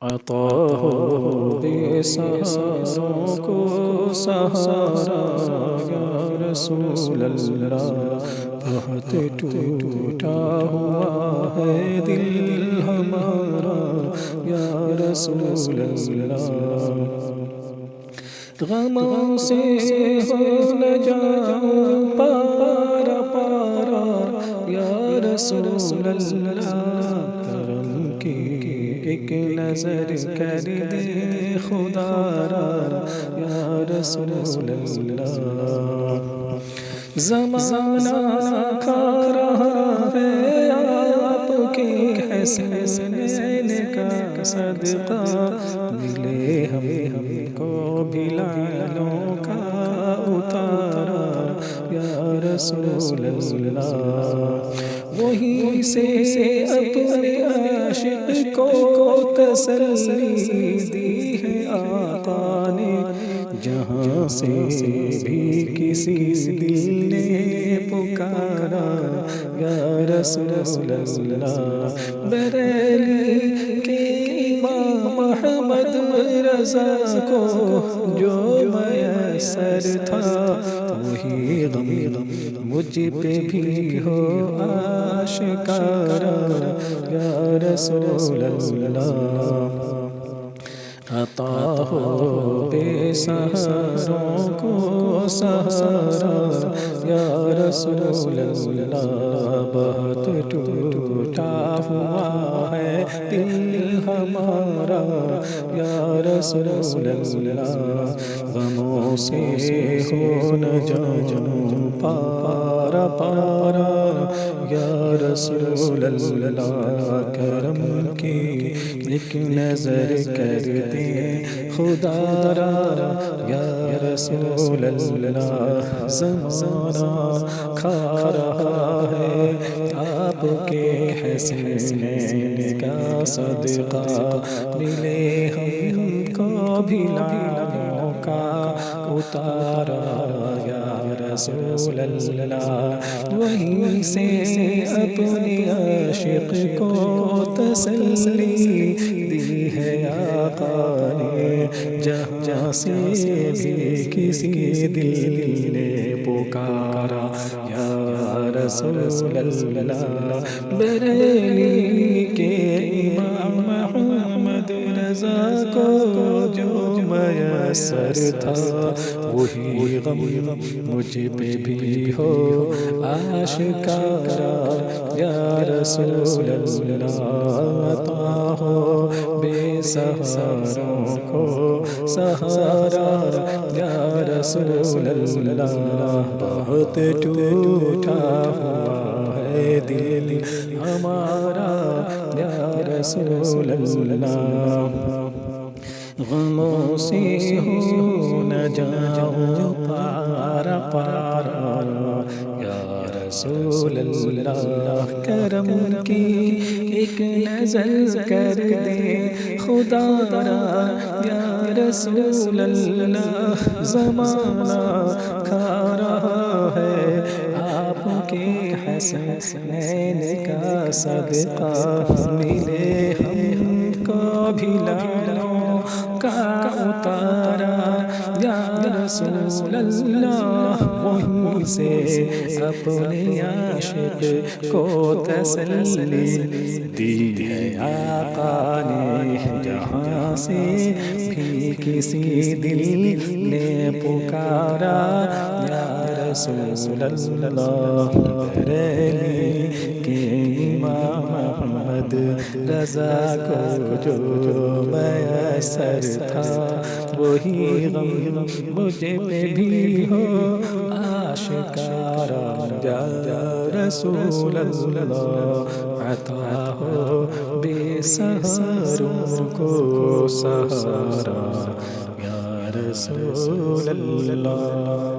عطا ہو بے سہاروں کو سہارا یا رسول اللہ، بہت ٹوٹا ہوا ہے دل ہمارا یا رسول اللہ، غموں سے ہو نہ جاؤں پارا پارا یا رسول اللہ، کرم کی ایک نظر کر دے خدا را یا رسول اللہ، زمانہ کھا رہا ہے آپ کے حسنین کا صدقہ، ملے ہم کو بھی لالوں کا اتارا یا رسول اللہ، وہیں سے اپنے عاشق کو تسلی دی ہے آقا نے، جہاں سے بھی کسی دل نے پکارا یا رسول اللہ، بریلی کے امام احمد رضا کو جو میسر تھا، وہی غم مجھ پہ بھی ہو آشکارا یا رسول اللہ، عطا ہو بے سہاروں کو سہارا یا رسول اللہ، بہت ٹوٹا ہوا ہے دل ہمارا یا رسول اللہ، غموں سے ہو نہ جاؤں پارا پارا یا رسول اللہ، کرم کی ایک نظر کر دے خدا را یا رسول اللہ، زمانہ کھا رہا ہے آپ کے حسنین کا صدقہ، ملے ہم کو بھی لالوں کا اتارا یا رسول اللہ، وہیں سے اپنے عاشق کو تسلی دی ہے آقا نے، جہاں سے بھی کسی دل نے پکارا یا رسول اللہ، بریلی کے امام احمد رضا کو جو میسر تھا، وہی غم مجھ پہ بھی ہو آشکارا یا رسول اللہ، عطا ہو بے سہاروں کو سہارا یا رسول اللہ، بہت ٹوٹا ہوا ہے دل ہمارا یا رسول اللہ، غموں سے ہو نہ جاؤں پارا پارا یا رسول اللہ، کرم کی ایک نظر کر دے خدا را یا رسول اللہ، زمانہ کھا رہا ہے آپ کے حسنین کا صدقہ، ملے ہم کو بھی لالوں کا اتارا یا رسول اللہ، وہیں سے اپنے عاشق کو تسلی دی ہے آقا نے، جہاں سے بھی کسی دل نے پکارا یا رسول اللہ، بریلی کے امام احمد رضا کو جو میسر تھا، وہی غم مجھ پہ بھی ہو آشکارا یا رسول اللہ، عطا ہو بے سہاروں کو سہارا یا رسول اللہ۔